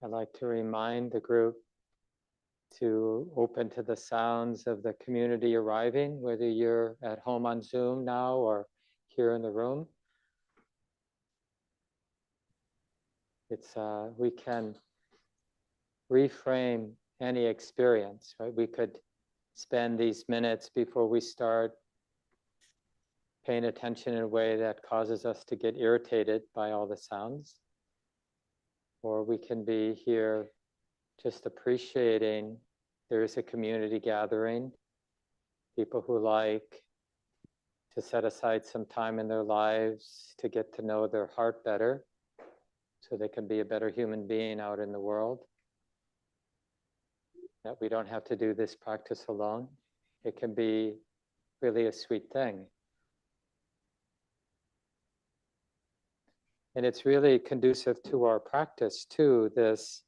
I'd like to remind the group to open to the sounds of the community arriving, whether you're at home on Zoom now or here in the room. We can reframe any experience, right? We could spend these minutes before we start paying attention in a way that causes us to get irritated by all the sounds. Or we can be here just appreciating there is a community gathering, people who like to set aside some time in their lives to get to know their heart better so they can be a better human being out in the world. That we don't have to do this practice alone. It can be really a sweet thing. And it's really conducive to our practice too, this,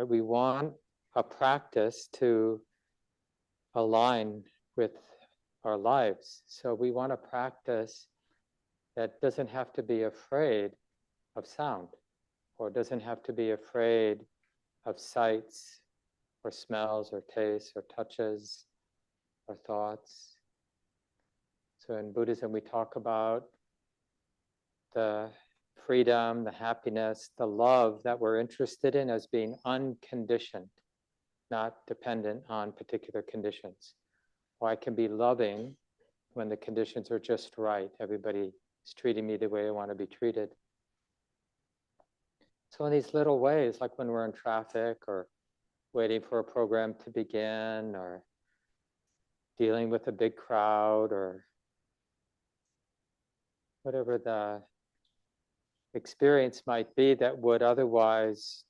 we want a practice to align with our lives. So we want a practice that doesn't have to be afraid of sound, or doesn't have to be afraid of sights, or smells, or tastes, or touches, or thoughts. So in Buddhism, we talk about the freedom, the happiness, the love that we're interested in as being unconditioned, not dependent on particular conditions. Or I can be loving when the conditions are just right. Everybody is treating me the way I want to be treated. So in these little ways, like when we're in traffic or waiting for a program to begin or dealing with a big crowd or whatever the experience might be that would otherwise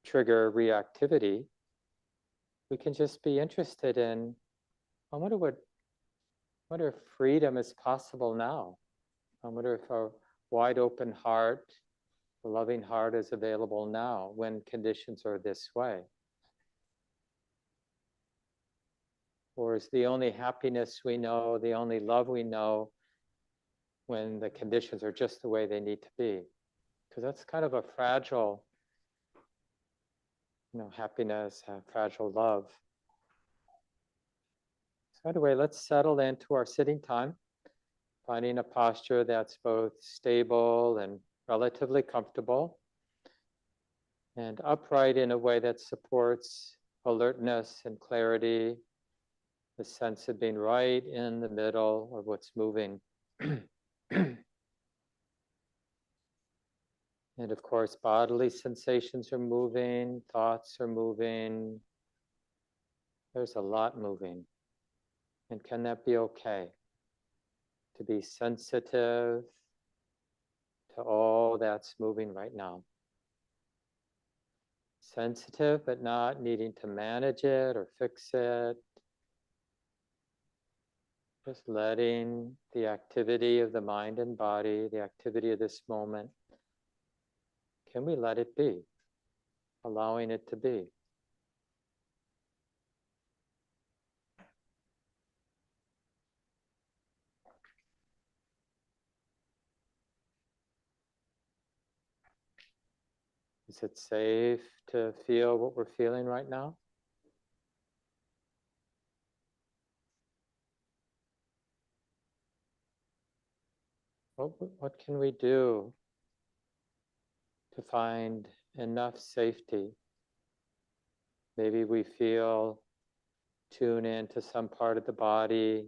trigger reactivity, we can just be interested in, I wonder if freedom is possible now. I wonder if a wide open heart, a loving heart is available now when conditions are this way. Or is the only happiness we know, the only love we know, when the conditions are just the way they need to be? Because that's kind of a fragile, happiness, fragile love. So anyway, let's settle into our sitting time, finding a posture that's both stable and relatively comfortable, and upright in a way that supports alertness and clarity, the sense of being right in the middle of what's moving. And of course, bodily sensations are moving, thoughts are moving. There's a lot moving. And can that be okay? To be sensitive to all that's moving right now. Sensitive, but not needing to manage it or fix it. Just letting the activity of the mind and body, the activity of this moment, can we let it be? Allowing it to be. Is it safe to feel what we're feeling right now? What can we do to find enough safety? Maybe we feel tune into some part of the body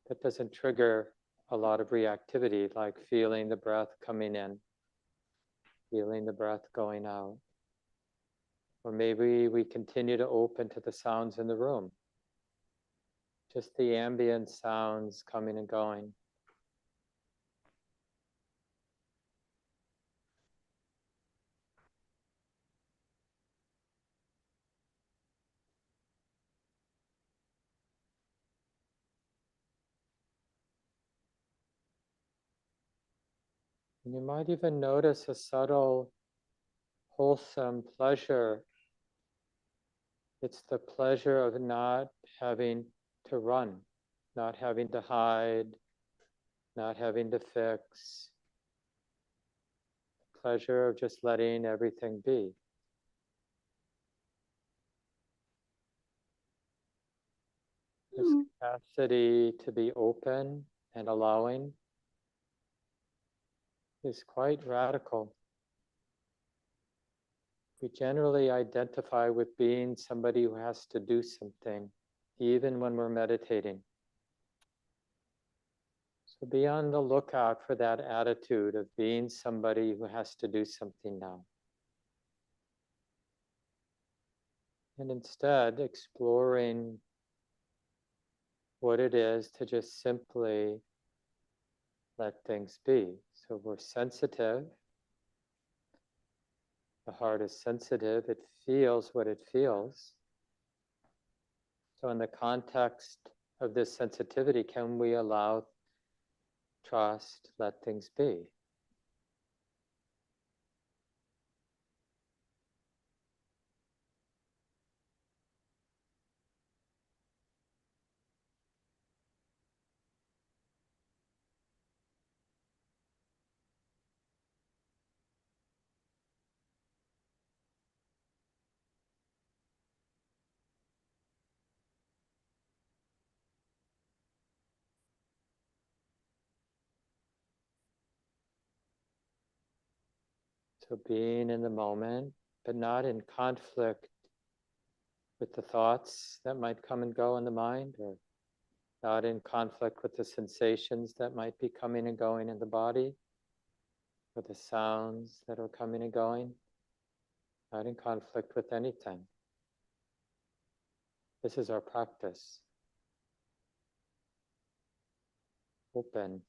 that doesn't trigger a lot of reactivity, like feeling the breath coming in, feeling the breath going out. Or maybe we continue to open to the sounds in the room, just the ambient sounds coming and going. And you might even notice a subtle, wholesome pleasure. It's the pleasure of not having to run, not having to hide, not having to fix. pleasure of just letting everything be. This capacity to be open and allowing is quite radical. We generally identify with being somebody who has to do something, even when we're meditating. So be on the lookout for that attitude of being somebody who has to do something now. And instead, exploring what it is to just simply let things be. So we're sensitive. The heart is sensitive. It feels what it feels. So in the context of this sensitivity, can we allow trust, let things be? So being in the moment, but not in conflict with the thoughts that might come and go in the mind, or not in conflict with the sensations that might be coming and going in the body, or the sounds that are coming and going, not in conflict with anything. This is our practice. Open.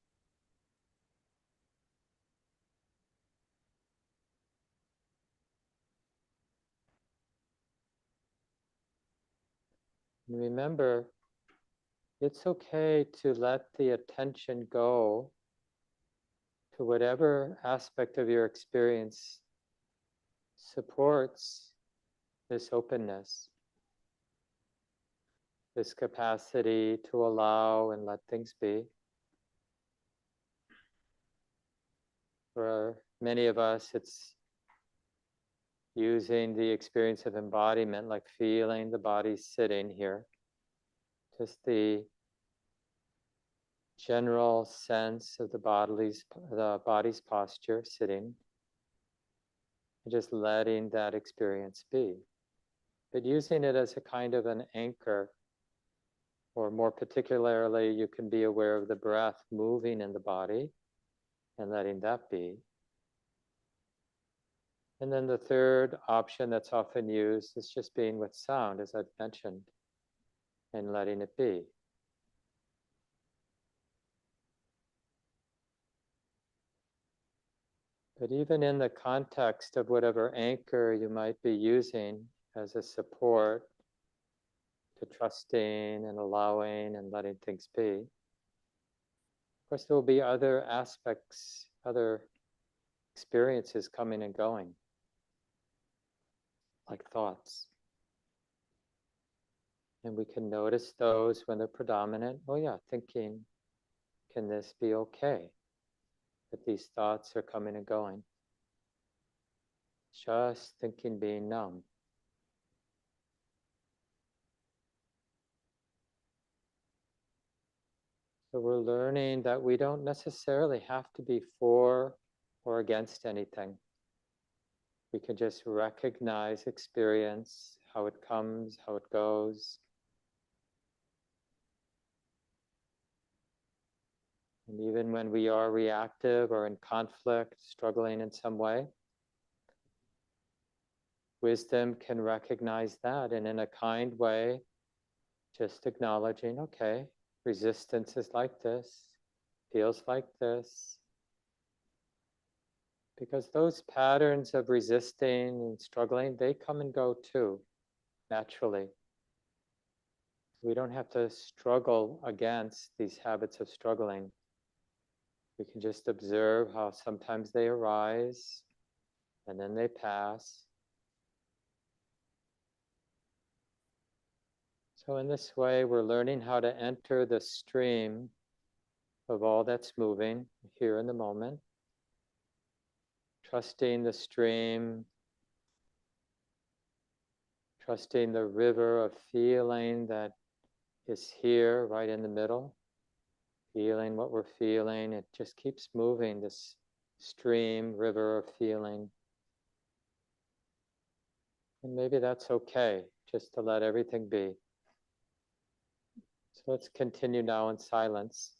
And remember, it's okay to let the attention go to whatever aspect of your experience supports this openness, this capacity to allow and let things be. For many of us, it's using the experience of embodiment, like feeling the body sitting here. Just the general sense of the body's posture sitting, and just letting that experience be. But using it as a kind of an anchor, or more particularly, you can be aware of the breath moving in the body and letting that be. And then the third option that's often used is just being with sound, as I've mentioned, and letting it be. But even in the context of whatever anchor you might be using as a support to trusting and allowing and letting things be, of course, there will be other aspects, other experiences coming and going, like thoughts. And we can notice those when they're predominant. Oh yeah, thinking, can this be okay? That these thoughts are coming and going. Just thinking being numb. So we're learning that we don't necessarily have to be for or against anything. We can just recognize experience, how it comes, how it goes. And even when we are reactive or in conflict, struggling in some way, wisdom can recognize that, and in a kind way, just acknowledging, okay, resistance is like this, feels like this. Because those patterns of resisting and struggling, they come and go too, naturally. We don't have to struggle against these habits of struggling. We can just observe how sometimes they arise and then they pass. So in this way, we're learning how to enter the stream of all that's moving here in the moment, trusting the stream, trusting the river of feeling that is here right in the middle, feeling what we're feeling. It just keeps moving, this stream, river of feeling. And maybe that's okay, just to let everything be. So let's continue now in silence.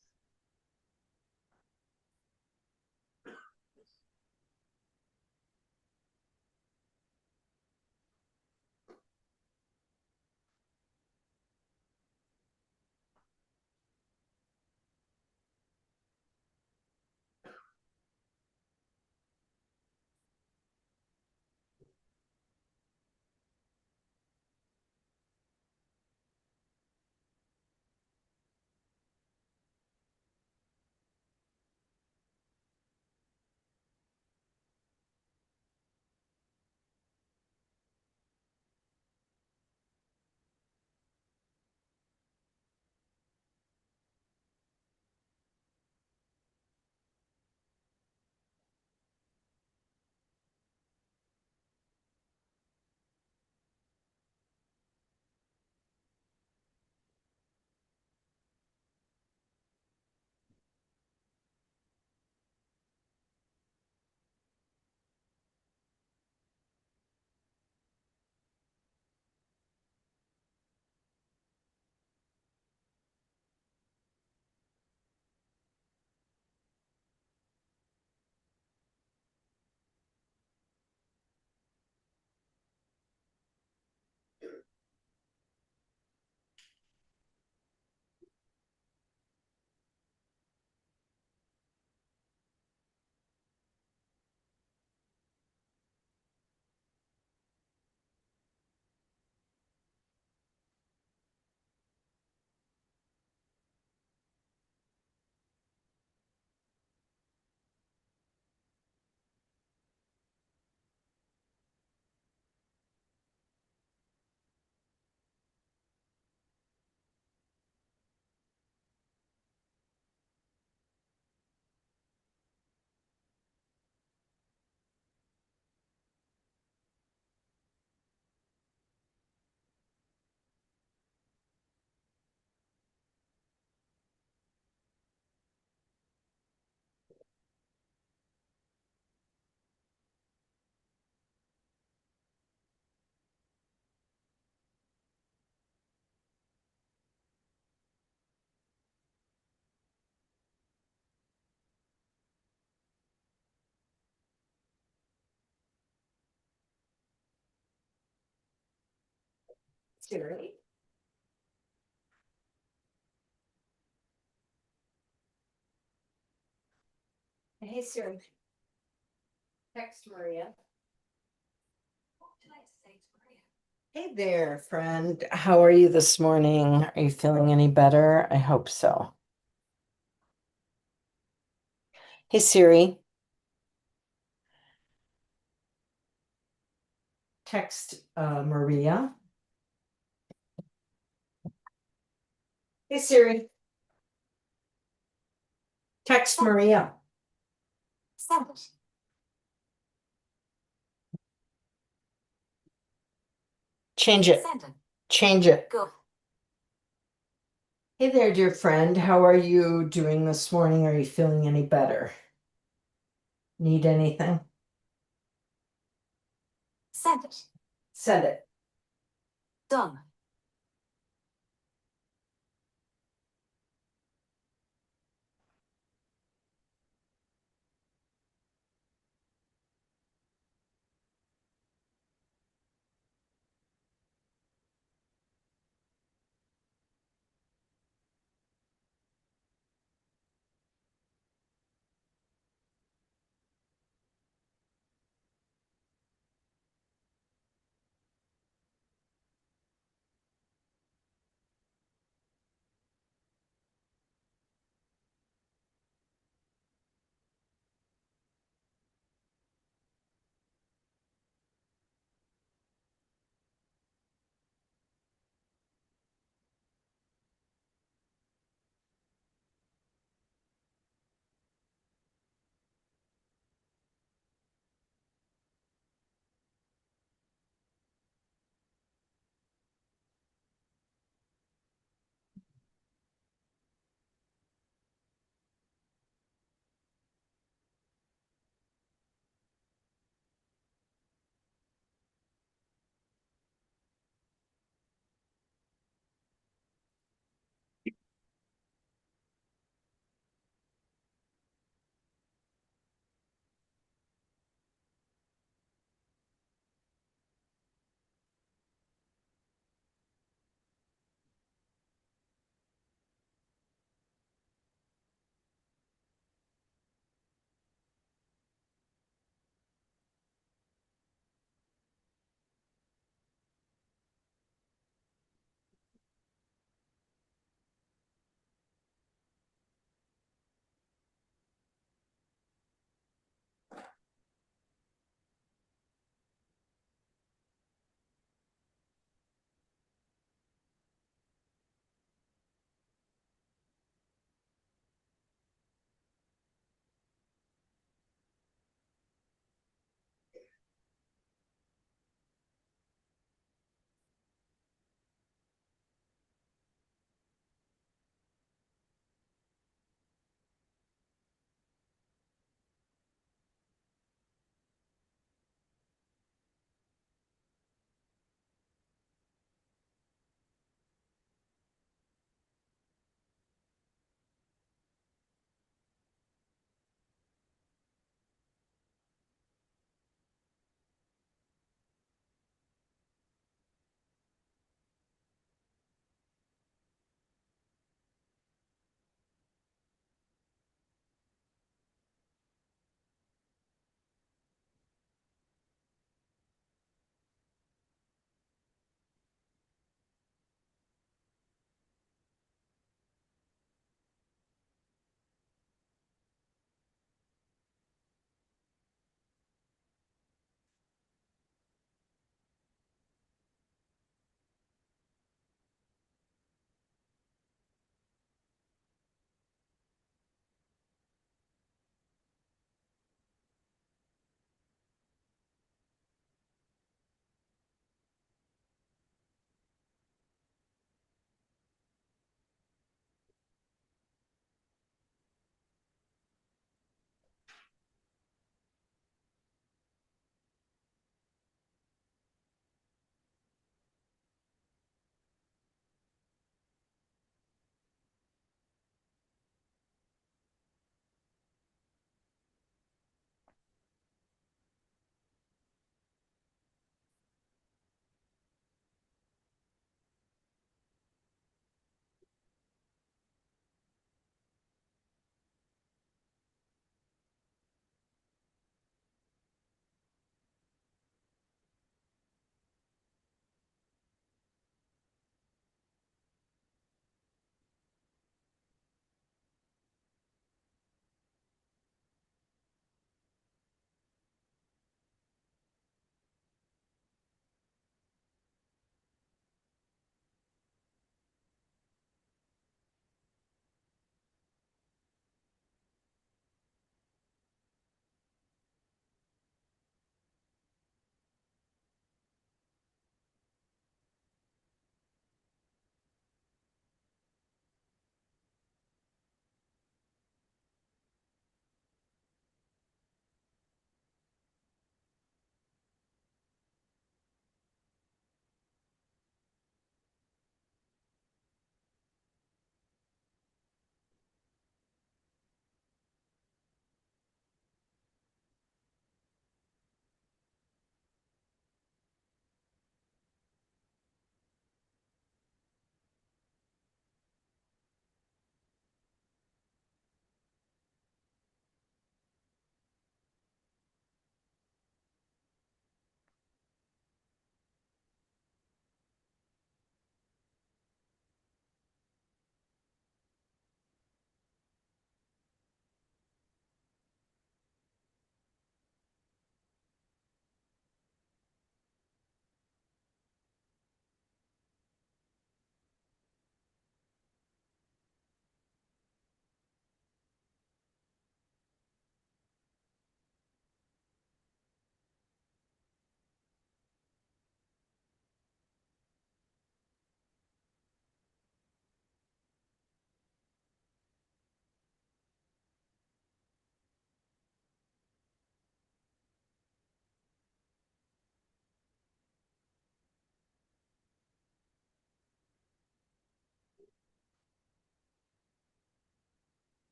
Siri. Hey Siri. Text Maria. Hey there, friend. How are you this morning? Are you feeling any better? I hope so. Hey Siri. Text Maria. Hey Siri. Text Maria. Send it. Change it. Send it. Change it. Go. Hey there, dear friend. How are you doing this morning? Are you feeling any better? Need anything? Send it. Send it. Done.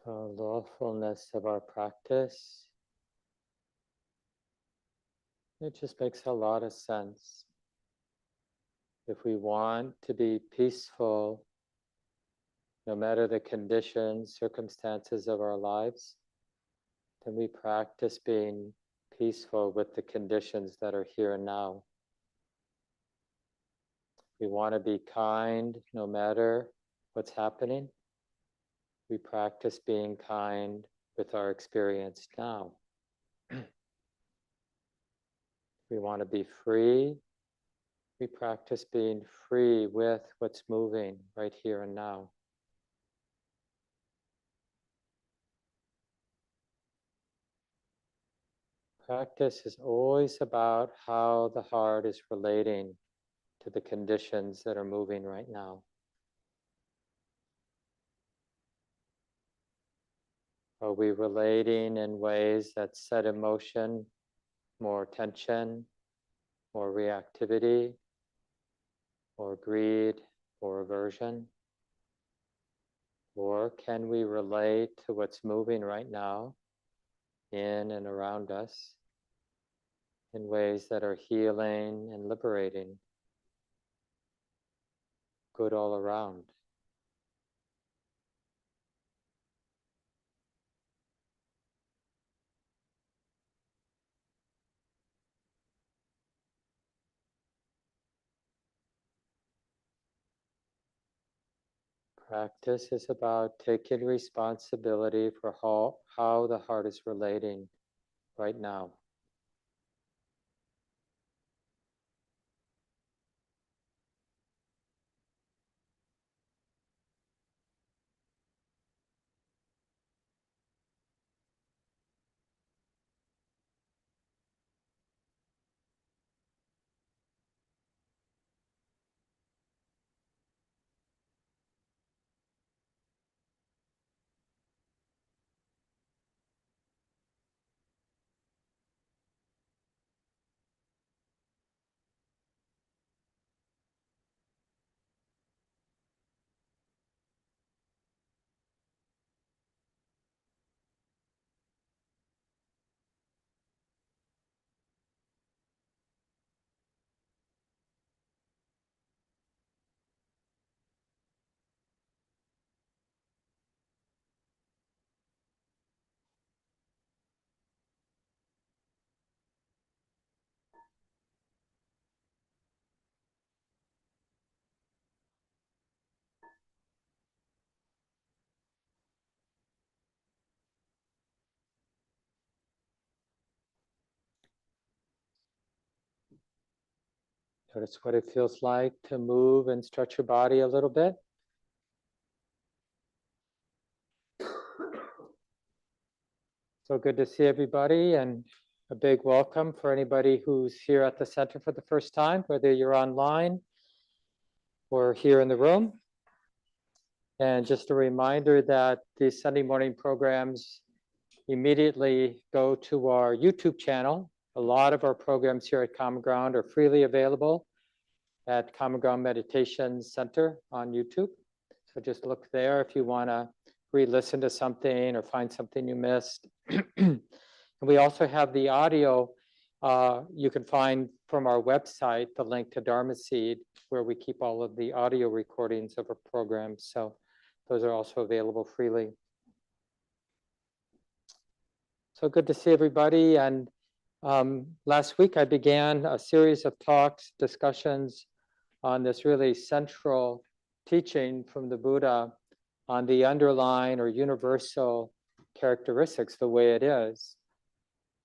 the lawfulness of our practice. It just makes a lot of sense. If we want to be peaceful, no matter the conditions, circumstances of our lives, then we practice being peaceful with the conditions that are here and now. We want to be kind no matter what's happening. We practice being kind with our experience now. We want to be free. We practice being free with what's moving right here and now. Practice is always about how the heart is relating to the conditions that are moving right now. Are we relating in ways that set in motion more tension, more reactivity, more greed, or aversion? Or can we relate to what's moving right now in and around us in ways that are healing and liberating, good all around? Practice is about taking responsibility for how the heart is relating right now. Notice what it feels like to move and stretch your body a little bit. So good to see everybody, and a big welcome for anybody who's here at the center for the first time, whether you're online or here in the room. And just a reminder that the Sunday morning programs immediately go to our YouTube channel. A lot of our programs here at Common Ground are freely available at Common Ground Meditation Center on YouTube. So just look there if you want to re-listen to something or find something you missed. And we also have the audio. You can find from our website the link to Dharma Seed, where we keep all of the audio recordings of our programs. So those are also available freely. So good to see everybody. And last week I began a series of talks, discussions on this really central teaching from the Buddha on the underlying or universal characteristics, the way it is.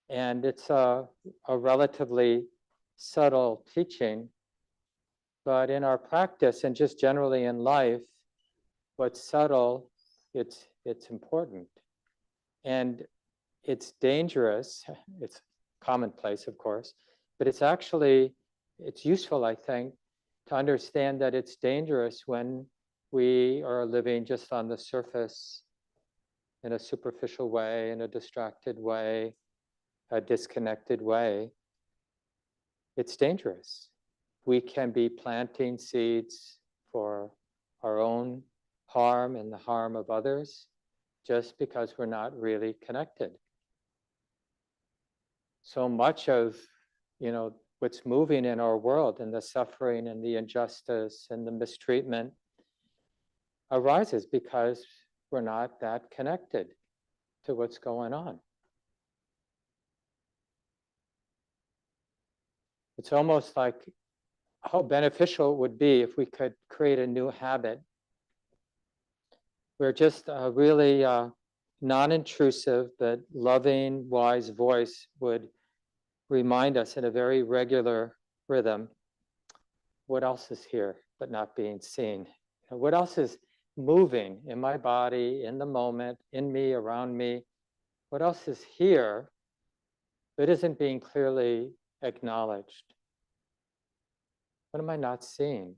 And it's a relatively subtle teaching, but in our practice and just generally in life, what's subtle, it's important. And it's dangerous, it's commonplace, of course, but it's useful, I think, to understand that it's dangerous when we are living just on the surface in a superficial way, in a distracted way, a disconnected way. It's dangerous. We can be planting seeds for our own harm and the harm of others just because we're not really connected. So much of, what's moving in our world, and the suffering and the injustice and the mistreatment, arises because we're not that connected to what's going on. It's almost like how beneficial it would be if we could create a new habit where just a really non-intrusive but loving, wise voice would remind us in a very regular rhythm what else is here but not being seen. What else is moving in my body, in the moment, in me, around me? What else is here but isn't being clearly acknowledged? What am I not seeing?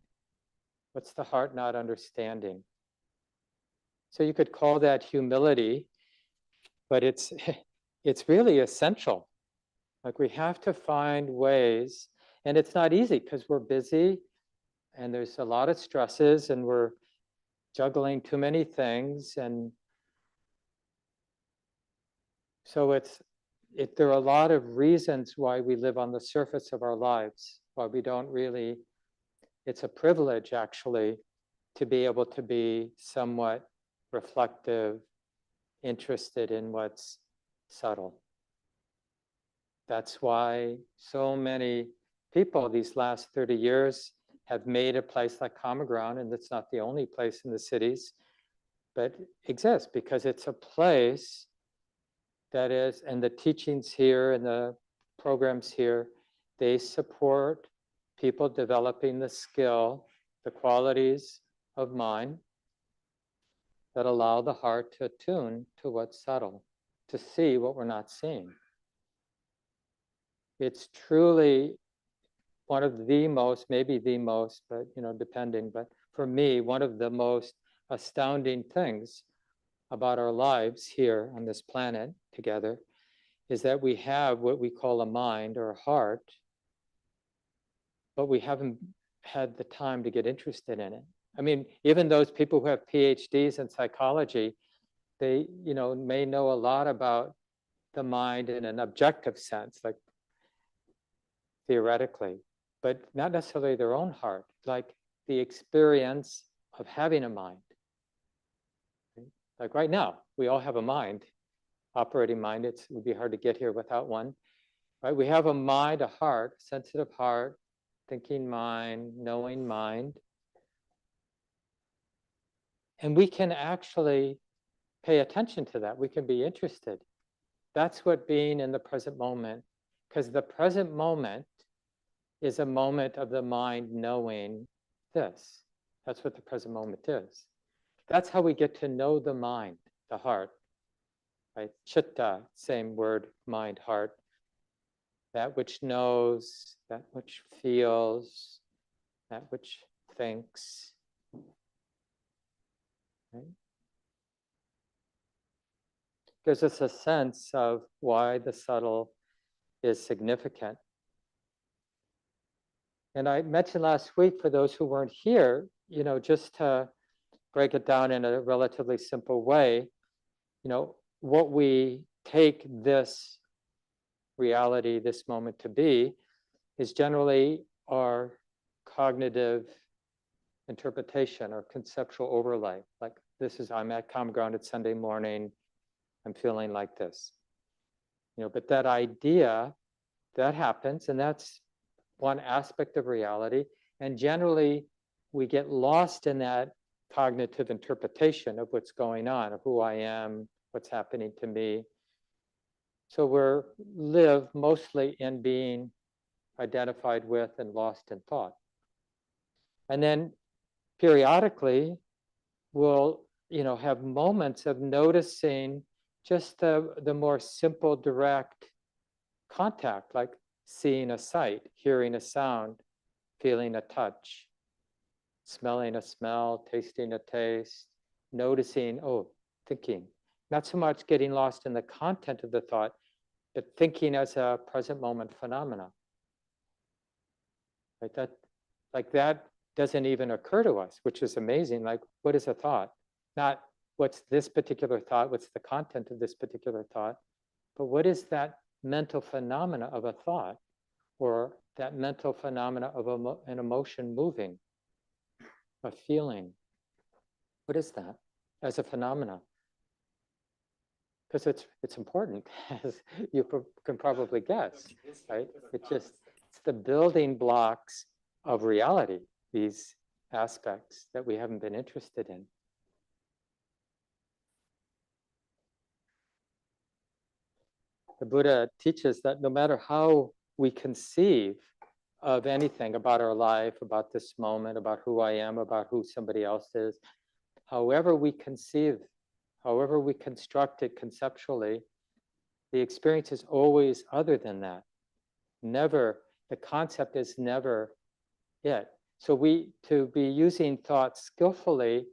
What's the heart not understanding? So you could call that humility, but it's really essential. Like, we have to find ways, and it's not easy because we're busy and there's a lot of stresses and we're juggling too many things. And so there are a lot of reasons why we live on the surface of our lives, why we don't really, it's a privilege actually to be able to be somewhat reflective, interested in what's subtle. That's why so many people these last 30 years have made a place like Common Ground, and it's not the only place in the cities, but exists because it's a place that is, and the teachings here and the programs here, they support people developing the skill, the qualities of mind that allow the heart to attune to what's subtle, to see what we're not seeing. It's truly one of the most, maybe the most, but depending, but for me, one of the most astounding things about our lives here on this planet together is that we have what we call a mind or a heart, but we haven't had the time to get interested in it. I mean, even those people who have PhDs in psychology, they may know a lot about the mind in an objective sense, like theoretically, but not necessarily their own heart, like the experience of having a mind. Like right now, we all have a mind, operating mind. It would be hard to get here without one, right? We have a mind, a heart, sensitive heart, thinking mind, knowing mind. And we can actually pay attention to that. We can be interested. That's what being in the present moment, because the present moment is a moment of the mind knowing this. That's what the present moment is. That's how we get to know the mind, the heart, right? Chitta, same word, mind, heart. That which knows, that which feels, that which thinks. Right? Gives us a sense of why the subtle is significant. And I mentioned last week, for those who weren't here, just to break it down in a relatively simple way, what we take this reality, this moment to be, is generally our cognitive interpretation or conceptual overlay. Like, I'm at Common Ground, it's Sunday morning, I'm feeling like this. But that idea, that happens, and that's one aspect of reality. And generally, we get lost in that cognitive interpretation of what's going on, of who I am, what's happening to me. So live mostly in being identified with and lost in thought. And then periodically, we'll have moments of noticing just the more simple, direct contact, like seeing a sight, hearing a sound, feeling a touch, smelling a smell, tasting a taste, noticing, thinking. Not so much getting lost in the content of the thought, but thinking as a present moment phenomena. Like that doesn't even occur to us, which is amazing. Like, what is a thought? Not what's this particular thought, what's the content of this particular thought, but what is that mental phenomena of a thought, or that mental phenomena of an emotion moving, a feeling? What is that as a phenomena? Because it's important, as you can probably guess, right? It's the building blocks of reality, these aspects that we haven't been interested in. The Buddha teaches that no matter how we conceive of anything about our life, about this moment, about who I am, about who somebody else is, however we conceive, however we construct it conceptually, the experience is always other than that. Never, the concept is never it. So to be using thought skillfully,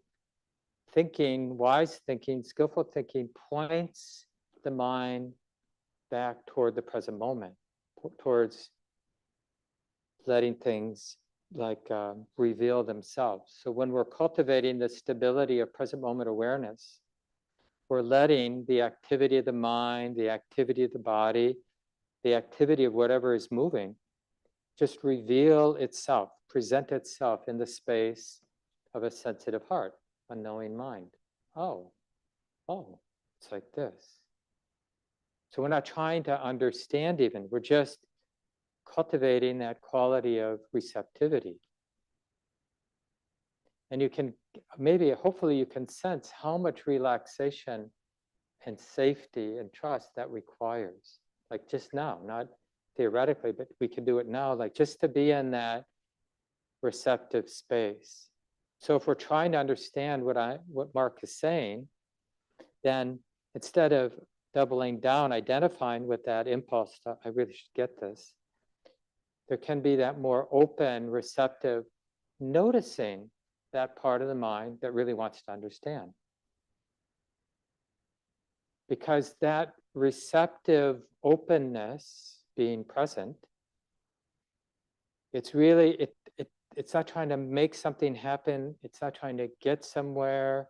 thinking, wise thinking, skillful thinking points the mind back toward the present moment, towards letting things like reveal themselves. So when we're cultivating the stability of present moment awareness, we're letting the activity of the mind, the activity of the body, the activity of whatever is moving, just reveal itself, present itself in the space of a sensitive heart, a knowing mind. Oh, it's like this. So we're not trying to understand even, we're just cultivating that quality of receptivity. And you can, hopefully you can sense how much relaxation and safety and trust that requires. Like just now, not theoretically, but we can do it now, like just to be in that receptive space. So if we're trying to understand what Mark is saying, then instead of doubling down, identifying with that impulse, I really should get this, there can be that more open, receptive, noticing that part of the mind that really wants to understand. Because that receptive openness being present, it's really, it's not trying to make something happen. It's not trying to get somewhere.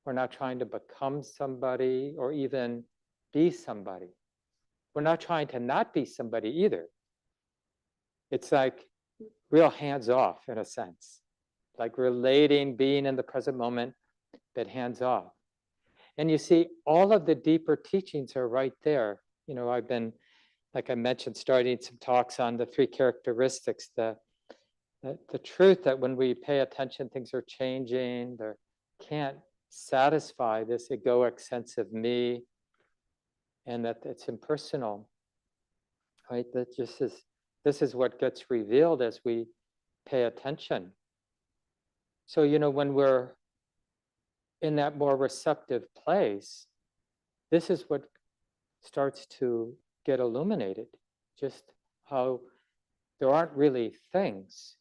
We're not trying to become somebody or even be somebody. We're not trying to not be somebody either. It's like real hands off in a sense, like relating, being in the present moment, but hands off. And you see, all of the deeper teachings are right there. You know, I've been, like I mentioned, starting some talks on the three characteristics, the truth that when we pay attention, things are changing, they can't satisfy this egoic sense of me, and that it's impersonal, right? That just is, this is what gets revealed as we pay attention. So, you know, when we're in that more receptive place, this is what starts to get illuminated, just how there aren't really things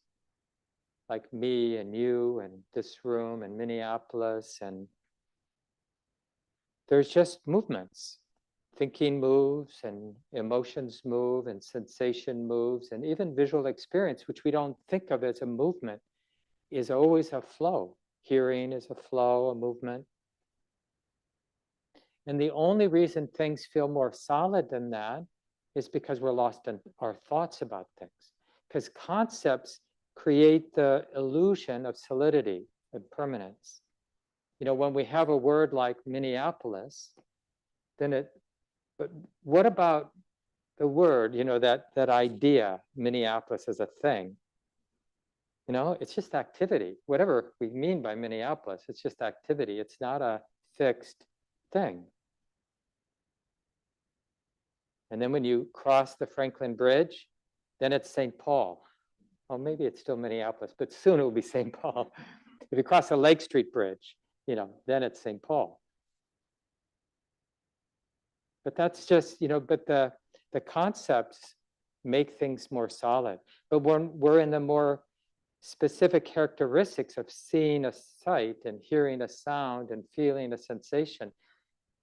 like me and you and this room and Minneapolis, and there's just movements. Thinking moves and emotions move and sensation moves, and even visual experience, which we don't think of as a movement, is always a flow. Hearing is a flow, a movement. And the only reason things feel more solid than that is because we're lost in our thoughts about things. Because concepts create the illusion of solidity and permanence. You know, when we have a word like Minneapolis, then but what about the word, you know, that idea, Minneapolis as a thing? You know, it's just activity. Whatever we mean by Minneapolis, it's just activity. It's not a fixed thing. And then when you cross the Franklin Bridge, then it's St. Paul. Well, maybe it's still Minneapolis, but soon it will be St. Paul. If you cross the Lake Street Bridge, you know, then it's St. Paul. But that's just, you know, but the concepts make things more solid. But when we're in the more specific characteristics of seeing a sight and hearing a sound and feeling a sensation,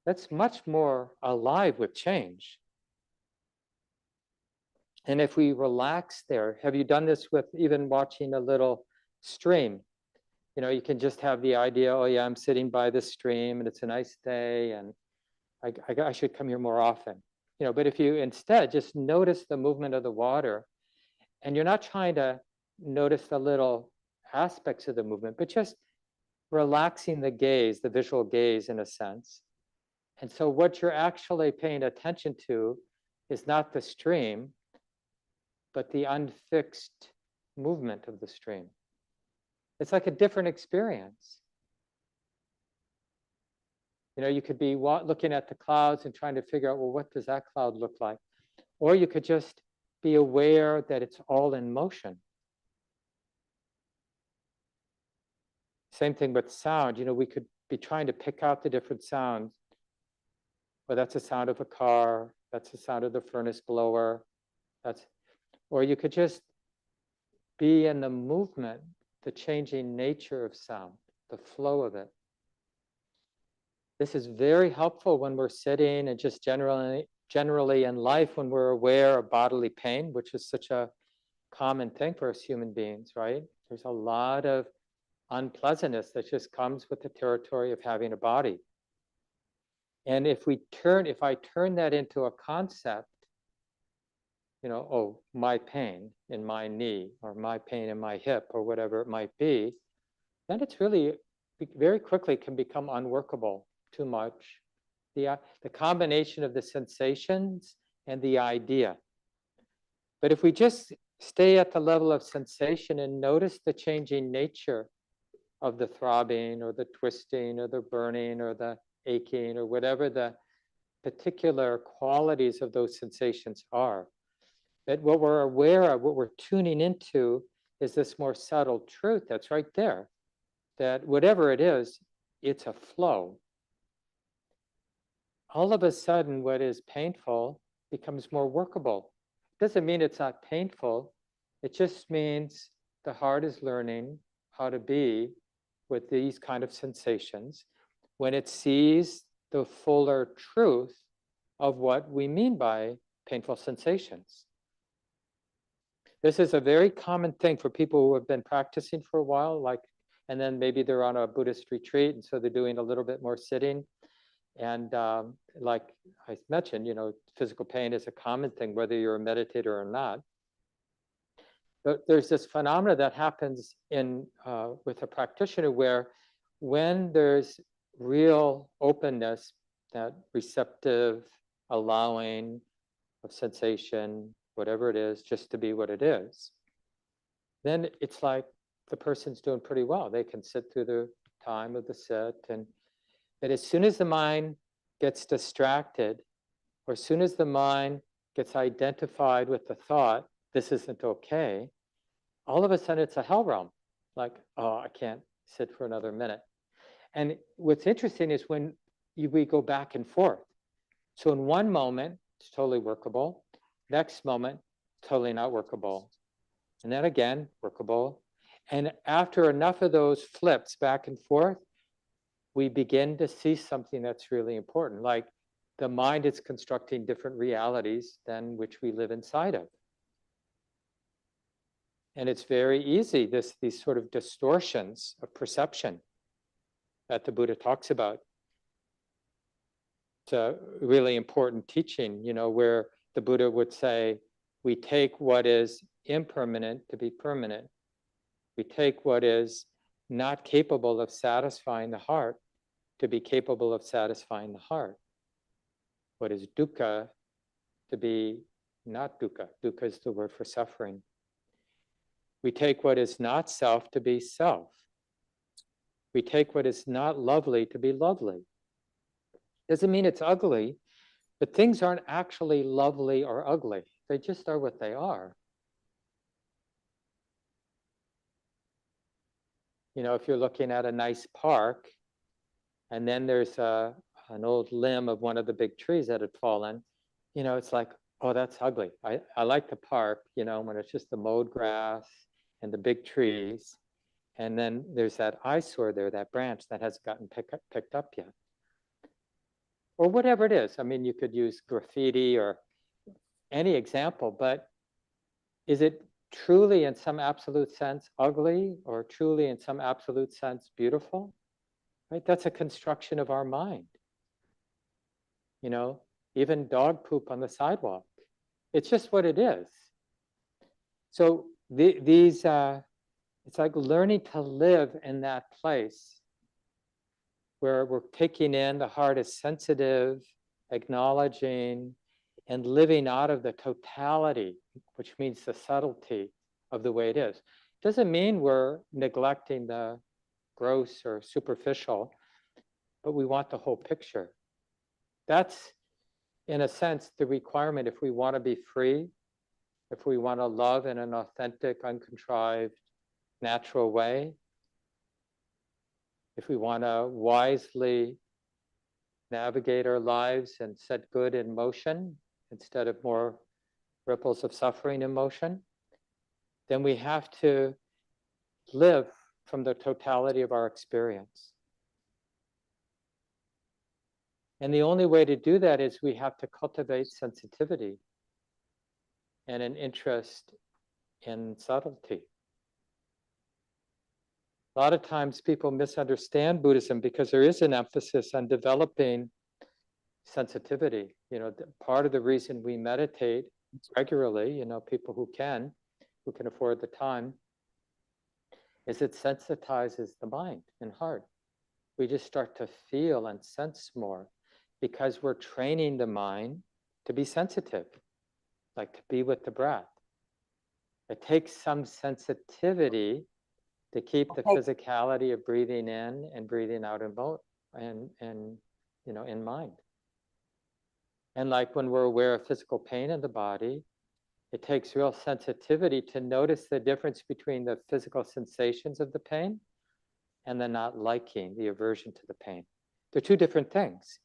that's much more alive with change. And if we relax there, have you done this with even watching a little stream? You know, you can just have the idea, oh yeah, I'm sitting by the stream and it's a nice day and I should come here more often. You know, but if you instead just notice the movement of the water, and you're not trying to notice the little aspects of the movement, but just relaxing the gaze, the visual gaze in a sense. And so what you're actually paying attention to is not the stream, but the unfixed movement of the stream. It's like a different experience. You know, you could be looking at the clouds and trying to figure out, well, what does that cloud look like? Or you could just be aware that it's all in motion. Same thing with sound. You know, we could be trying to pick out the different sounds. Well, that's the sound of a car. That's the sound of the furnace blower. Or you could just be in the movement, the changing nature of sound, the flow of it. This is very helpful when we're sitting and just generally in life when we're aware of bodily pain, which is such a common thing for us human beings, right? There's a lot of unpleasantness that just comes with the territory of having a body. And if I turn that into a concept, you know, oh, my pain in my knee or my pain in my hip or whatever it might be, then it's really very quickly can become unworkable, too much. The combination of the sensations and the idea. But if we just stay at the level of sensation and notice the changing nature of the throbbing or the twisting or the burning or the aching or whatever the particular qualities of those sensations are. But what we're aware of, what we're tuning into is this more subtle truth that's right there, that whatever it is, it's a flow. All of a sudden, what is painful becomes more workable. Doesn't mean it's not painful. It just means the heart is learning how to be with these kind of sensations when it sees the fuller truth of what we mean by painful sensations. This is a very common thing for people who have been practicing for a while, and then maybe they're on a Buddhist retreat, and so they're doing a little bit more sitting. And like I mentioned, you know, physical pain is a common thing, whether you're a meditator or not. But there's this phenomena that happens with a practitioner where when there's real openness, that receptive allowing of sensation, whatever it is, just to be what it is, then it's like the person's doing pretty well. They can sit through the time of the sit. But as soon as the mind gets distracted, or as soon as the mind gets identified with the thought, this isn't okay, all of a sudden it's a hell realm. Like, oh, I can't sit for another minute. And what's interesting is when we go back and forth. So in one moment, it's totally workable. Next moment, totally not workable. And then again, workable. And after enough of those flips back and forth, we begin to see something that's really important. Like the mind is constructing different realities than which we live inside of. And it's very easy, these sort of distortions of perception that the Buddha talks about. It's a really important teaching, you know, where the Buddha would say, we take what is impermanent to be permanent. We take what is not capable of satisfying the heart to be capable of satisfying the heart. What is dukkha to be not dukkha. Dukkha is the word for suffering. We take what is not self to be self. We take what is not lovely to be lovely. Doesn't mean it's ugly, but things aren't actually lovely or ugly. They just are what they are. You know, if you're looking at a nice park, and then there's an old limb of one of the big trees that had fallen, you know, it's like, oh, that's ugly. I like the park, you know, when it's just the mowed grass and the big trees. And then there's that eyesore there, that branch that hasn't gotten picked up yet. Or whatever it is. I mean, you could use graffiti or any example, but is it truly in some absolute sense ugly or truly in some absolute sense beautiful, right? That's a construction of our mind. You know, even dog poop on the sidewalk. It's just what it is. So it's like learning to live in that place where we're taking in, the heart is sensitive, acknowledging, and living out of the totality, which means the subtlety of the way it is. Doesn't mean we're neglecting the gross or superficial, but we want the whole picture. That's, in a sense, the requirement if we want to be free, if we want to love in an authentic, uncontrived, natural way, if we want to wisely navigate our lives and set good in motion instead of more ripples of suffering in motion, then we have to live from the totality of our experience. And the only way to do that is we have to cultivate sensitivity and an interest in subtlety. A lot of times people misunderstand Buddhism because there is an emphasis on developing sensitivity. You know, part of the reason we meditate regularly, you know, people who can afford the time, is it sensitizes the mind and heart. We just start to feel and sense more because we're training the mind to be sensitive, like to be with the breath. It takes some sensitivity to keep the physicality of breathing in and breathing out in you know, in mind. And like when we're aware of physical pain in the body, it takes real sensitivity to notice the difference between the physical sensations of the pain and the not liking, the aversion to the pain. They're two different things.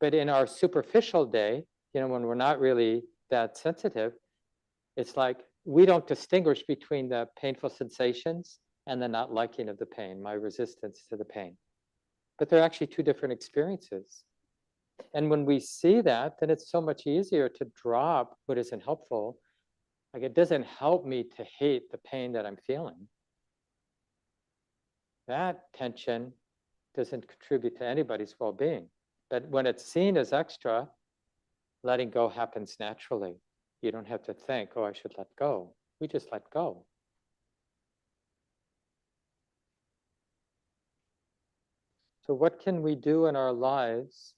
But in our superficial day, you know, when we're not really that sensitive, it's like we don't distinguish between the painful sensations and the not liking of the pain, my resistance to the pain. But they're actually two different experiences. And when we see that, then it's so much easier to drop what isn't helpful. Like it doesn't help me to hate the pain that I'm feeling. That tension doesn't contribute to anybody's well-being. But when it's seen as extra, letting go happens naturally. You don't have to think, oh, I should let go. We just let go. So what can we do in our lives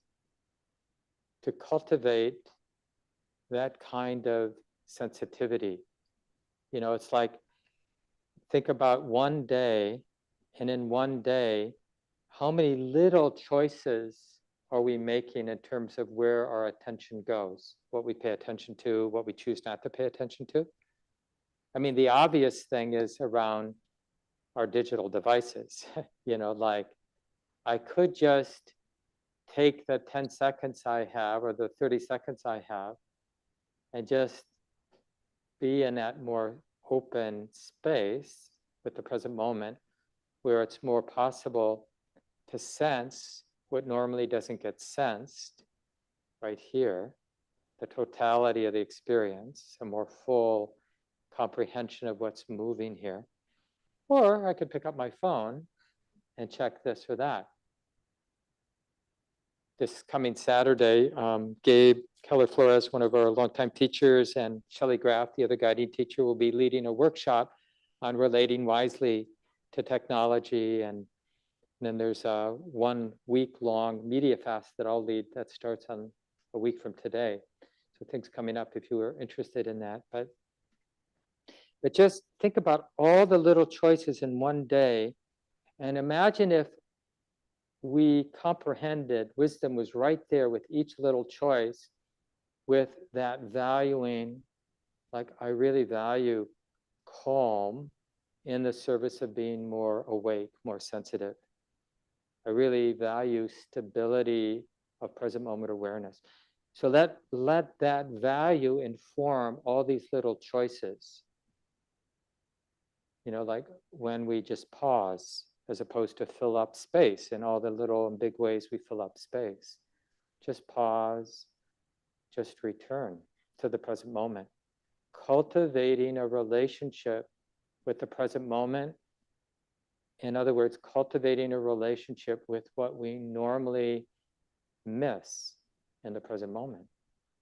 to cultivate that kind of sensitivity? You know, it's like, think about one day, and in one day, how many little choices are we making in terms of where our attention goes, what we pay attention to, what we choose not to pay attention to? I mean, the obvious thing is around our digital devices. You know, like I could just take the 10 seconds I have or the 30 seconds I have and just be in that more open space with the present moment where it's more possible to sense what normally doesn't get sensed right here, the totality of the experience, a more full comprehension of what's moving here. Or I could pick up my phone and check this or that. This coming Saturday, Gabe Keller-Flores, one of our longtime teachers, and Shelley Graff, the other guiding teacher, will be leading a workshop on relating wisely to technology. And then there's a 1 week long media fast that I'll lead that starts on a week from today. So things coming up if you are interested in that. But just think about all the little choices in one day and imagine if we comprehended, wisdom was right there with each little choice, with that valuing, like I really value calm in the service of being more awake, more sensitive. I really value stability of present moment awareness. So let that value inform all these little choices. You know, like when we just pause, as opposed to fill up space in all the little and big ways we fill up space. Just pause, just return to the present moment. cultivating a relationship with the present moment. In other words, cultivating a relationship with what we normally miss in the present moment,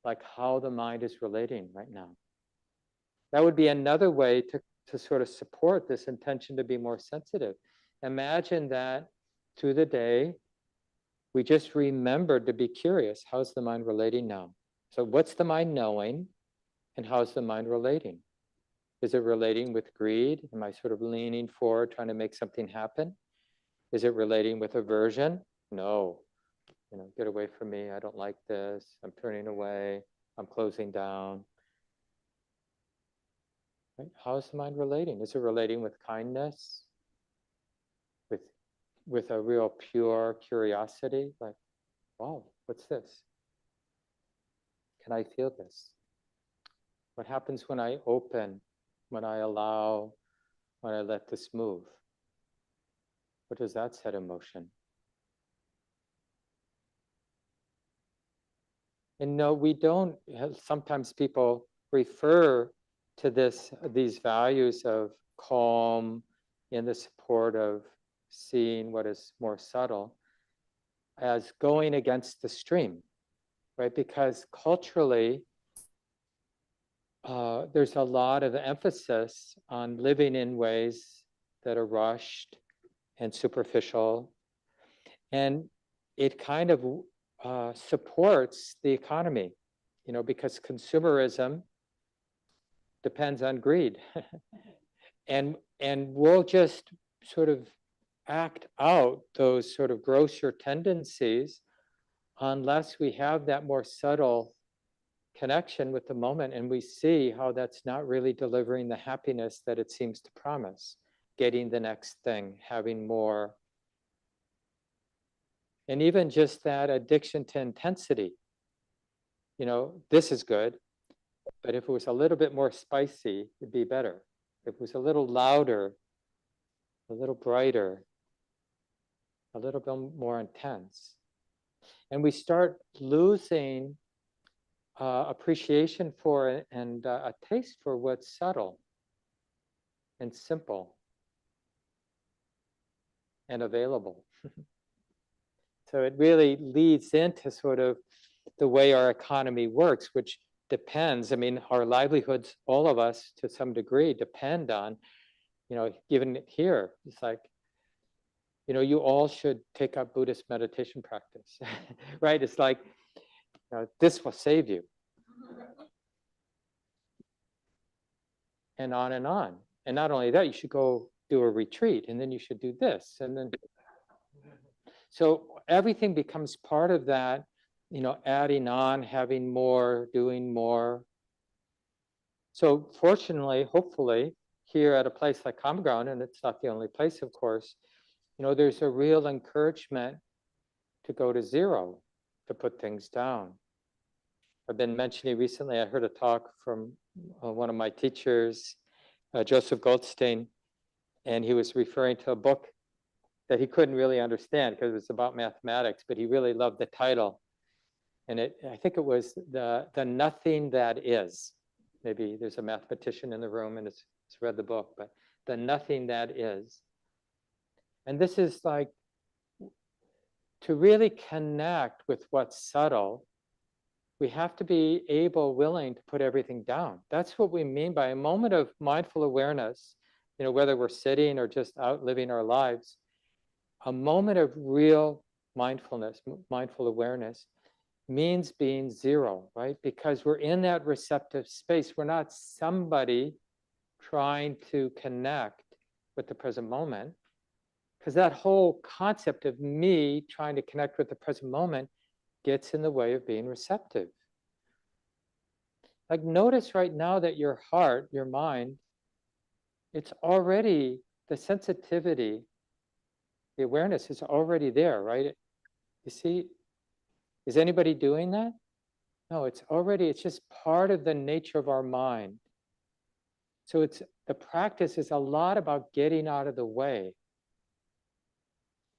like how the mind is relating right now. That would be another way to sort of support this intention to be more sensitive. Imagine that through the day, we just remembered to be curious. How's the mind relating now? So what's the mind knowing and how's the mind relating? Is it relating with greed? Am I sort of leaning forward, trying to make something happen? Is it relating with aversion? No. Get away from me. I don't like this. I'm turning away. I'm closing down. Right? How is the mind relating? Is it relating with kindness? With a real pure curiosity? Like, wow, what's this? Can I feel this? What happens when I open, when I allow, when I let this move? What does that set in motion? And no, we don't. Sometimes people refer to these values of calm in the support of seeing what is more subtle as going against the stream, right? Because culturally, there's a lot of emphasis on living in ways that are rushed and superficial. And it kind of supports the economy, because consumerism depends on greed. and we'll just sort of act out those sort of grosser tendencies unless we have that more subtle connection with the moment and we see how that's not really delivering the happiness that it seems to promise, getting the next thing, having more. And even just that addiction to intensity. This is good, but if it was a little bit more spicy, it'd be better. If it was a little louder, a little brighter, a little bit more intense. And we start losing appreciation for and a taste for what's subtle and simple and available. So it really leads into sort of the way our economy works, which depends. I mean, our livelihoods, all of us to some degree depend on, even here, it's like, you all should take up Buddhist meditation practice, right? It's like, this will save you. And on and on. And not only that, you should go do a retreat and then you should do this. And then, so everything becomes part of that, adding on, having more, doing more. So fortunately, hopefully, here at a place like Common Ground, and it's not the only place, of course, there's a real encouragement to go to zero, to put things down. I've been mentioning recently, I heard a talk from one of my teachers, Joseph Goldstein, and he was referring to a book that he couldn't really understand because it was about mathematics, but he really loved the title. And I think it was the Nothing That Is. Maybe there's a mathematician in the room and it's read the book, but the Nothing That Is. And this is like to really connect with what's subtle, we have to be willing to put everything down. That's what we mean by a moment of mindful awareness, whether we're sitting or just out living our lives. A moment of real mindfulness, mindful awareness, means being zero, right? Because we're in that receptive space. We're not somebody trying to connect with the present moment. Because that whole concept of me trying to connect with the present moment gets in the way of being receptive. Like notice right now that your heart, your mind, it's already, the sensitivity, the awareness is already there, right? You see, is anybody doing that? No, it's just part of the nature of our mind. So the practice is a lot about getting out of the way.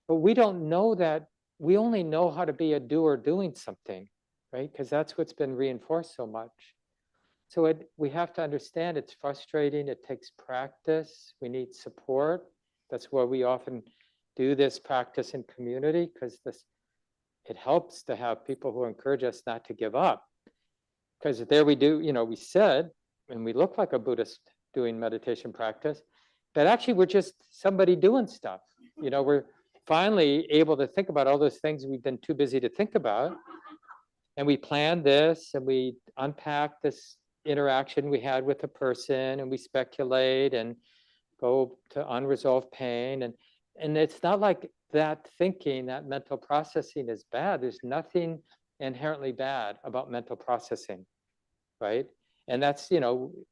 But we don't know that, we only know how to be a doer doing something, right? Because that's what's been reinforced so much. So we have to understand it's frustrating. It takes practice. We need support. That's why we often do this practice in community, because it helps to have people who encourage us not to give up. Because there we do, we said, and we look like a Buddhist doing meditation practice, but actually we're just somebody doing stuff. We're finally able to think about all those things we've been too busy to think about. And we plan this and we unpack this interaction we had with a person, and we speculate and go to unresolved pain. And it's not like that thinking, that mental processing is bad. There's nothing inherently bad about mental processing, right? And that's,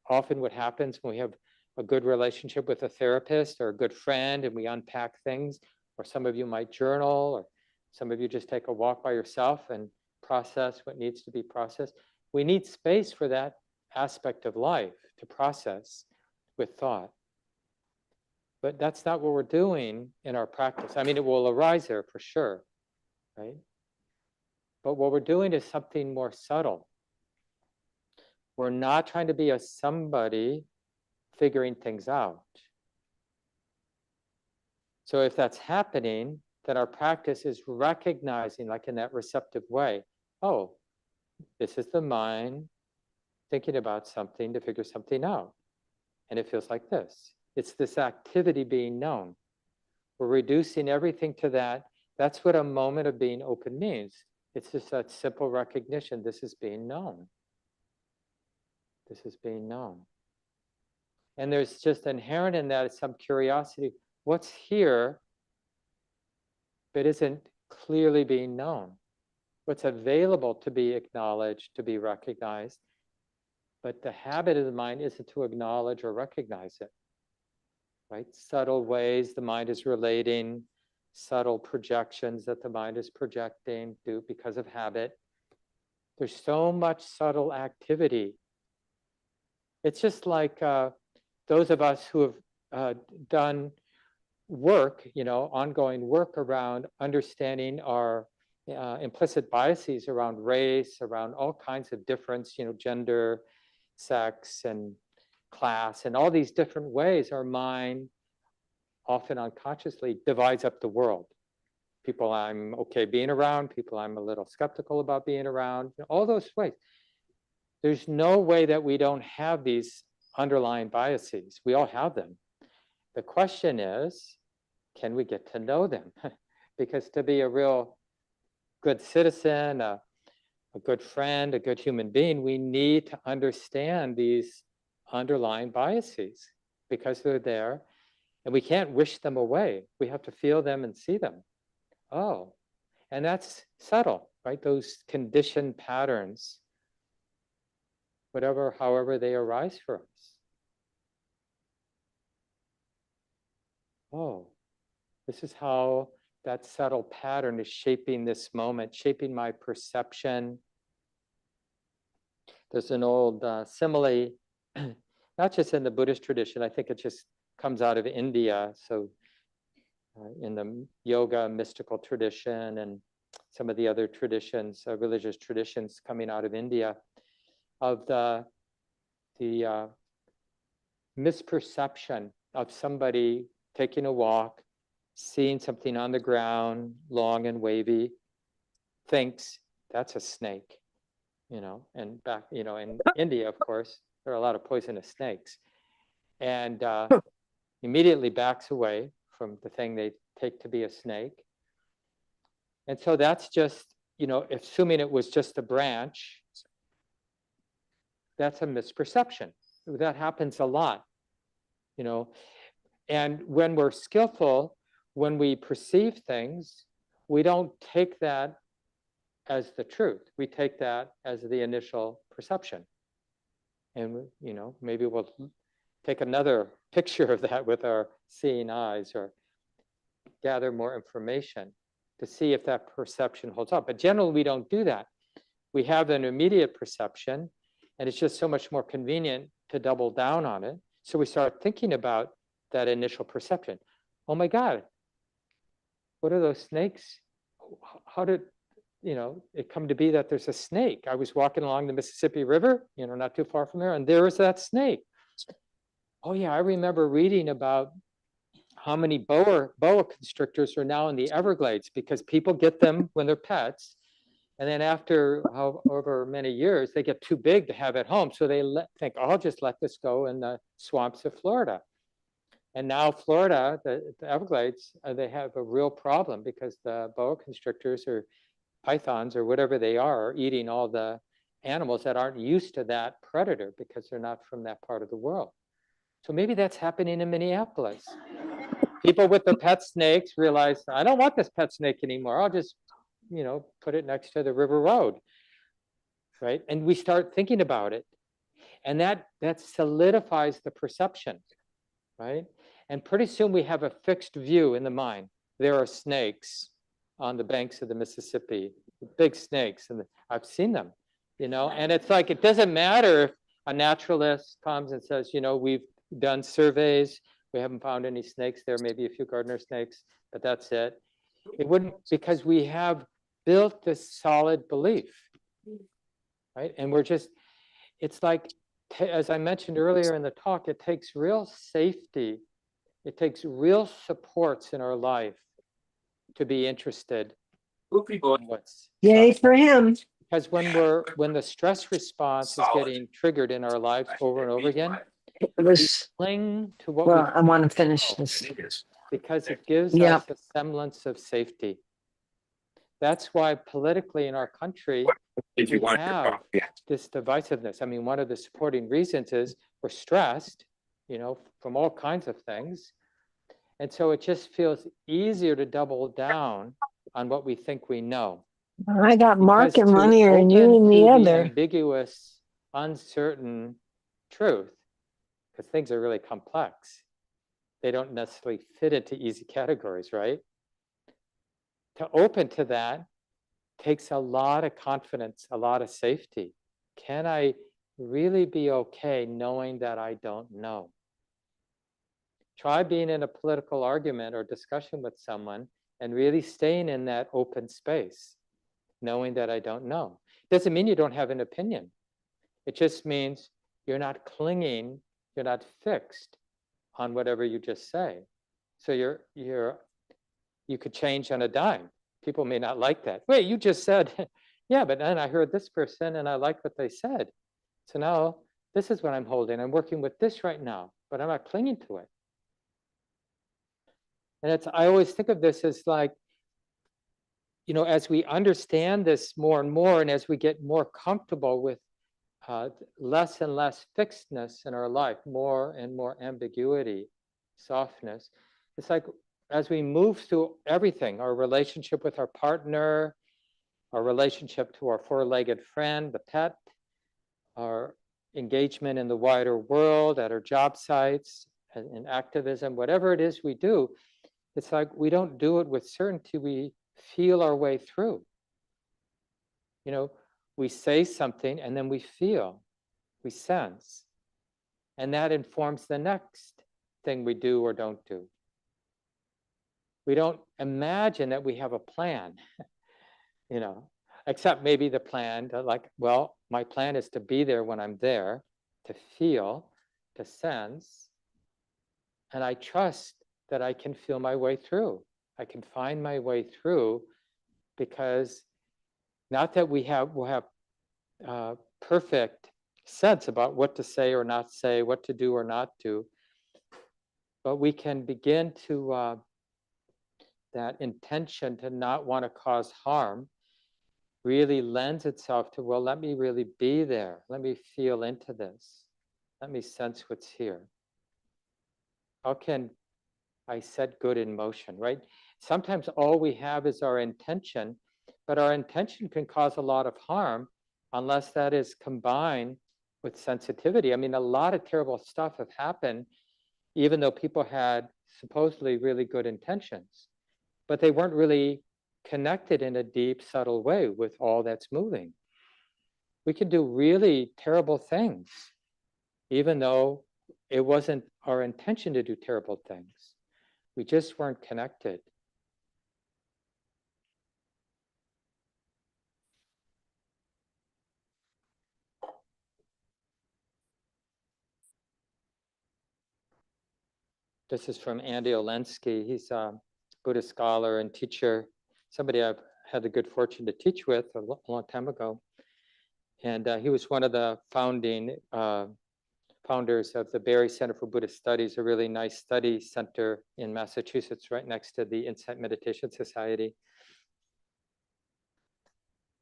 often what happens when we have a good relationship with a therapist or a good friend and we unpack things, or some of you might journal, or some of you just take a walk by yourself and process what needs to be processed. We need space for that aspect of life to process with thought. But that's not what we're doing in our practice. I mean, it will arise there for sure, right? But what we're doing is something more subtle. We're not trying to be a somebody figuring things out. So if that's happening, then our practice is recognizing, like in that receptive way, oh, this is the mind thinking about something to figure something out. And it feels like this. It's this activity being known. We're reducing everything to that. That's what a moment of being open means. It's just that simple recognition. This is being known. This is being known. And there's just inherent in that some curiosity. What's here but isn't clearly being known? What's available to be acknowledged, to be recognized? But the habit of the mind isn't to acknowledge or recognize it, right? Subtle ways the mind is relating, subtle projections that the mind is projecting because of habit. There's so much subtle activity. It's just like those of us who have done work, ongoing work around understanding our implicit biases around race, around all kinds of difference, gender, sex, and class, and all these different ways our mind, often unconsciously, divides up the world. People I'm okay being around, people I'm a little skeptical about being around, all those ways. There's no way that we don't have these underlying biases. We all have them. The question is, can we get to know them? Because to be a real good citizen, a good friend, a good human being, we need to understand these underlying biases because they're there, and we can't wish them away. We have to feel them and see them. Oh, and that's subtle, right? Those conditioned patterns, however they arise for us. Oh, this is how that subtle pattern is shaping this moment, shaping my perception. There's an old simile, not just in the Buddhist tradition, I think it just comes out of India. So in the yoga mystical tradition and some of the other traditions, religious traditions coming out of India, of the misperception of somebody taking a walk, seeing something on the ground, long and wavy, thinks that's a snake, and back, in India, of course, there are a lot of poisonous snakes, and immediately backs away from the thing they take to be a snake. And so that's just, assuming it was just a branch, that's a misperception. That happens a lot, and when we're skillful, when we perceive things, we don't take that as the truth. We take that as the initial perception. And, maybe we'll take another picture of that with our seeing eyes, or gather more information to see if that perception holds up. But generally, we don't do that. We have an immediate perception, and it's just so much more convenient to double down on it. So we start thinking about that initial perception. Oh my God, what are those snakes? How did, it come to be that there's a snake. I was walking along the Mississippi River, not too far from there, and there was that snake. Oh yeah, I remember reading about how many boa constrictors are now in the Everglades because people get them when they're pets. And then after however many years, they get too big to have at home. So they think, oh, I'll just let this go in the swamps of Florida. And now Florida, the Everglades, they have a real problem because the boa constrictors or pythons or whatever they are eating all the animals that aren't used to that predator because they're not from that part of the world. So maybe that's happening in Minneapolis. People with their pet snakes realize, I don't want this pet snake anymore. I'll just, put it next to the river road, right? And we start thinking about it. And that solidifies the perception, right? And pretty soon we have a fixed view in the mind. There are snakes on the banks of the Mississippi, big snakes, and I've seen them, and it's like, it doesn't matter if a naturalist comes and says, we've done surveys, we haven't found any snakes there, maybe a few gardener snakes, but that's it. It wouldn't, because we have built this solid belief, right? And it's like, as I mentioned earlier in the talk, it takes real safety. It takes real supports in our life to be interested in what's Yay for him. Because when the stress response is getting triggered in our lives over and over again, we cling to what I want to finish this. Because it gives us a semblance of safety. That's why politically in our country, we have this divisiveness. I mean, one of the supporting reasons is we're stressed, from all kinds of things. And so it just feels easier to double down on what we think we know. I got Mark in one ear and you in the other. Ambiguous, uncertain truth, because things are really complex. They don't necessarily fit into easy categories, right? To open to that takes a lot of confidence, a lot of safety. Can I really be okay knowing that I don't know? Try being in a political argument or discussion with someone and really staying in that open space, knowing that I don't know. Doesn't mean you don't have an opinion. It just means you're not clinging, you're not fixed on whatever you just say. So you could change on a dime. People may not like that. Wait, you just said, yeah, but then I heard this person and I liked what they said. So now this is what I'm holding. I'm working with this right now, but I'm not clinging to it. And I always think of this as like, as we understand this more and more, and as we get more comfortable with less and less fixedness in our life, more and more ambiguity, softness, it's like as we move through everything, our relationship with our partner, our relationship to our four-legged friend, the pet, our engagement in the wider world, at our job sites, in activism, whatever it is we do, it's like we don't do it with certainty, we feel our way through. We say something and then we feel, we sense, and that informs the next thing we do or don't do. We don't imagine that we have a plan, except maybe the plan to my plan is to be there when I'm there, to feel, to sense, and I trust that I can feel my way through. I can find my way through, because not that we'll have perfect sense about what to say or not say, what to do or not do, but we can begin to, that intention to not want to cause harm really lends itself to, well, let me really be there. Let me feel into this. Let me sense what's here. How can I set good in motion, right? Sometimes all we have is our intention, but our intention can cause a lot of harm unless that is combined with sensitivity. I mean, a lot of terrible stuff have happened, even though people had supposedly really good intentions, but they weren't really connected in a deep, subtle way with all that's moving. We can do really terrible things, even though it wasn't our intention to do terrible things. We just weren't connected. This is from Andy Olensky. He's a Buddhist scholar and teacher, somebody I've had the good fortune to teach with a long time ago. And he was one of the founders of the Barry Center for Buddhist Studies, a really nice study center in Massachusetts, right next to the Insight Meditation Society.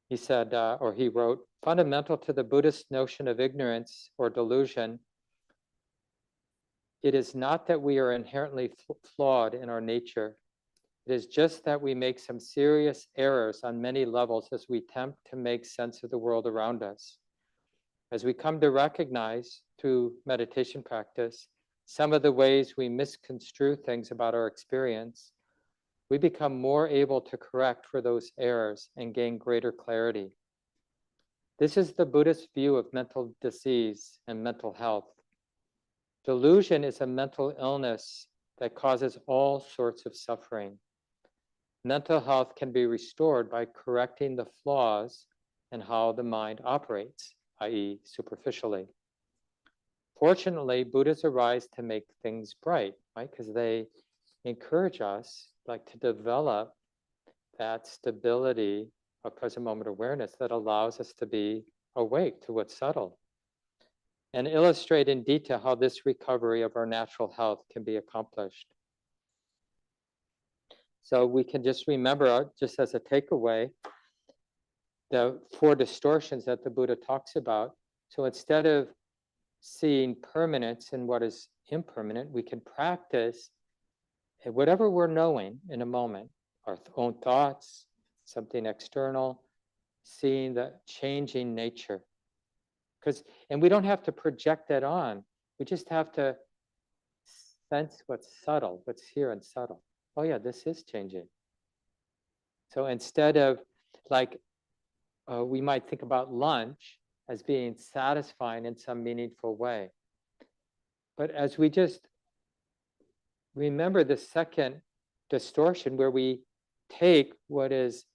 He said, or he wrote, fundamental to the Buddhist notion of ignorance or delusion, it is not that we are inherently flawed in our nature. It is just that we make some serious errors on many levels as we attempt to make sense of the world around us. As we come to recognize through meditation practice some of the ways we misconstrue things about our experience, we become more able to correct for those errors and gain greater clarity. This is the Buddhist view of mental disease and mental health. Delusion is a mental illness that causes all sorts of suffering. Mental health can be restored by correcting the flaws in how the mind operates, i.e., superficially. Fortunately, Buddhas arise to make things bright, right? Because they encourage us, like, to develop that stability of present moment awareness that allows us to be awake to what's subtle, and illustrate in detail how this recovery of our natural health can be accomplished. So we can just remember, just as a takeaway, the 4 distortions that the Buddha talks about. So instead of seeing permanence in what is impermanent, we can practice whatever we're knowing in a moment, our own thoughts, something external, seeing the changing nature. And we don't have to project that on. We just have to sense what's subtle, what's here and subtle. Oh yeah, this is changing. So instead of, like, we might think about lunch as being satisfying in some meaningful way. But as we just remember the second distortion, where we take what is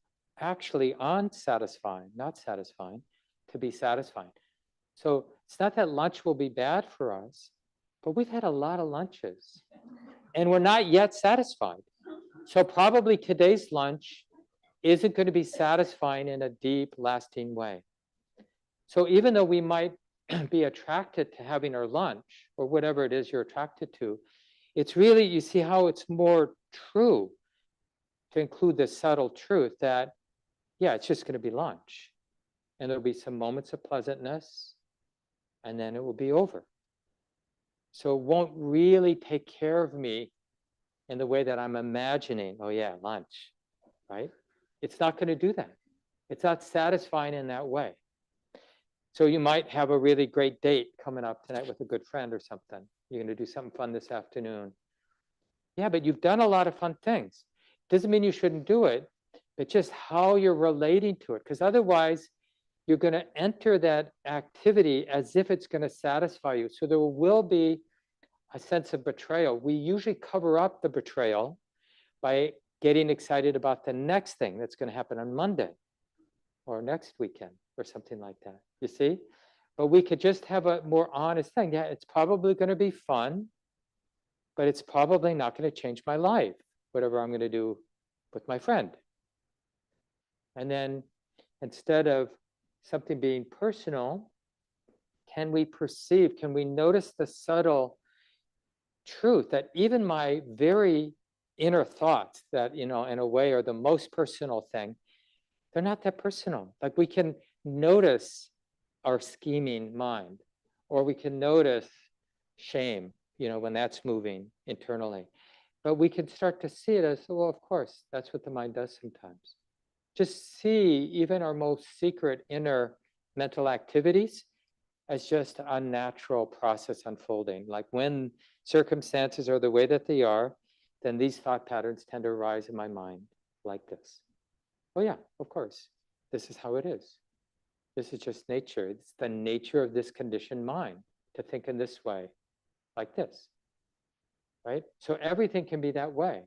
actually unsatisfying, not satisfying, to be satisfying. So it's not that lunch will be bad for us, but we've had a lot of lunches and we're not yet satisfied. So probably today's lunch isn't going to be satisfying in a deep, lasting way. So even though we might be attracted to having our lunch or whatever it is you're attracted to, it's really, you see how it's more true to include the subtle truth that, yeah, it's just going to be lunch. And there'll be some moments of pleasantness, and then it will be over. So it won't really take care of me in the way that I'm imagining, oh yeah, lunch, right? It's not going to do that. It's not satisfying in that way. So you might have a really great date coming up tonight with a good friend or something. You're going to do something fun this afternoon. Yeah, but you've done a lot of fun things. Doesn't mean you shouldn't do it, but just how you're relating to it. Because otherwise, you're going to enter that activity as if it's going to satisfy you. So there will be a sense of betrayal. We usually cover up the betrayal by getting excited about the next thing that's going to happen on Monday or next weekend or something like that. You see? But we could just have a more honest thing. Yeah, it's probably going to be fun, but it's probably not going to change my life, whatever I'm going to do with my friend. And then instead of something being personal, can we perceive, can we notice the subtle truth that even my very inner thoughts that, in a way are the most personal thing, they're not that personal. Like, we can notice our scheming mind, or we can notice shame, when that's moving internally. But we can start to see it as, well, of course, that's what the mind does sometimes. Just see even our most secret inner mental activities as just a natural process unfolding. Like, when circumstances are the way that they are, then these thought patterns tend to arise in my mind like this. Oh yeah, of course, this is how it is. This is just nature. It's the nature of this conditioned mind to think in this way, like this, right? So everything can be that way.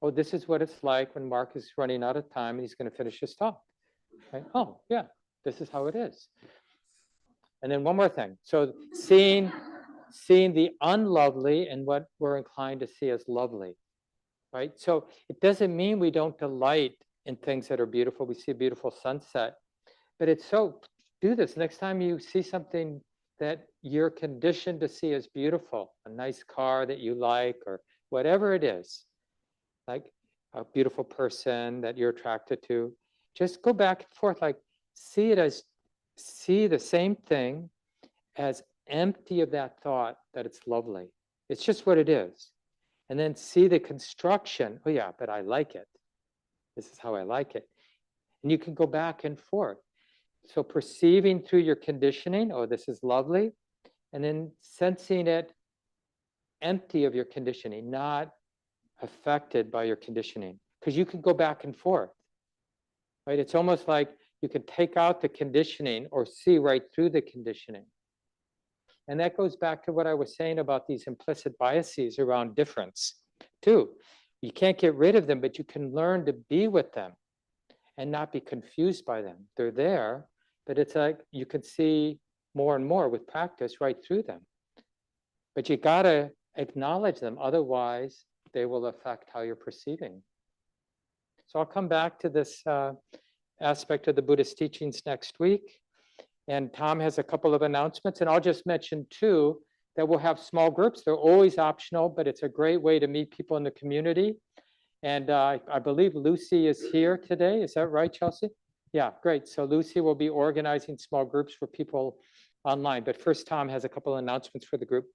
Oh, this is what it's like when Mark is running out of time and he's going to finish his talk. Right? Oh, yeah, this is how it is. And then one more thing. So seeing seeing the unlovely and what we're inclined to see as lovely, right? So it doesn't mean we don't delight in things that are beautiful. We see a beautiful sunset, but it's so, do this next time you see something that you're conditioned to see as beautiful, a nice car that you like, or whatever it is, like a beautiful person that you're attracted to, just go back and forth, like see it as, see the same thing as empty of that thought that it's lovely. It's just what it is. And then see the construction. Oh yeah, but I like it. This is how I like it. And you can go back and forth. So perceiving through your conditioning, oh, this is lovely. And then sensing it empty of your conditioning, not affected by your conditioning. Because you can go back and forth, right? It's almost like you can take out the conditioning or see right through the conditioning. And that goes back to what I was saying about these implicit biases around difference, too. You can't get rid of them, but you can learn to be with them and not be confused by them. They're there, but it's like you can see more and more with practice right through them. But you gotta acknowledge them, otherwise they will affect how you're perceiving. So I'll come back to this aspect of the Buddhist teachings next week. And Tom has a couple of announcements, and I'll just mention too that we'll have small groups. They're always optional, but it's a great way to meet people in the community. And I believe Lucy is here today. Is that right, Chelsea? Yeah, great. So Lucy will be organizing small groups for people online. But first, Tom has a couple of announcements for the group.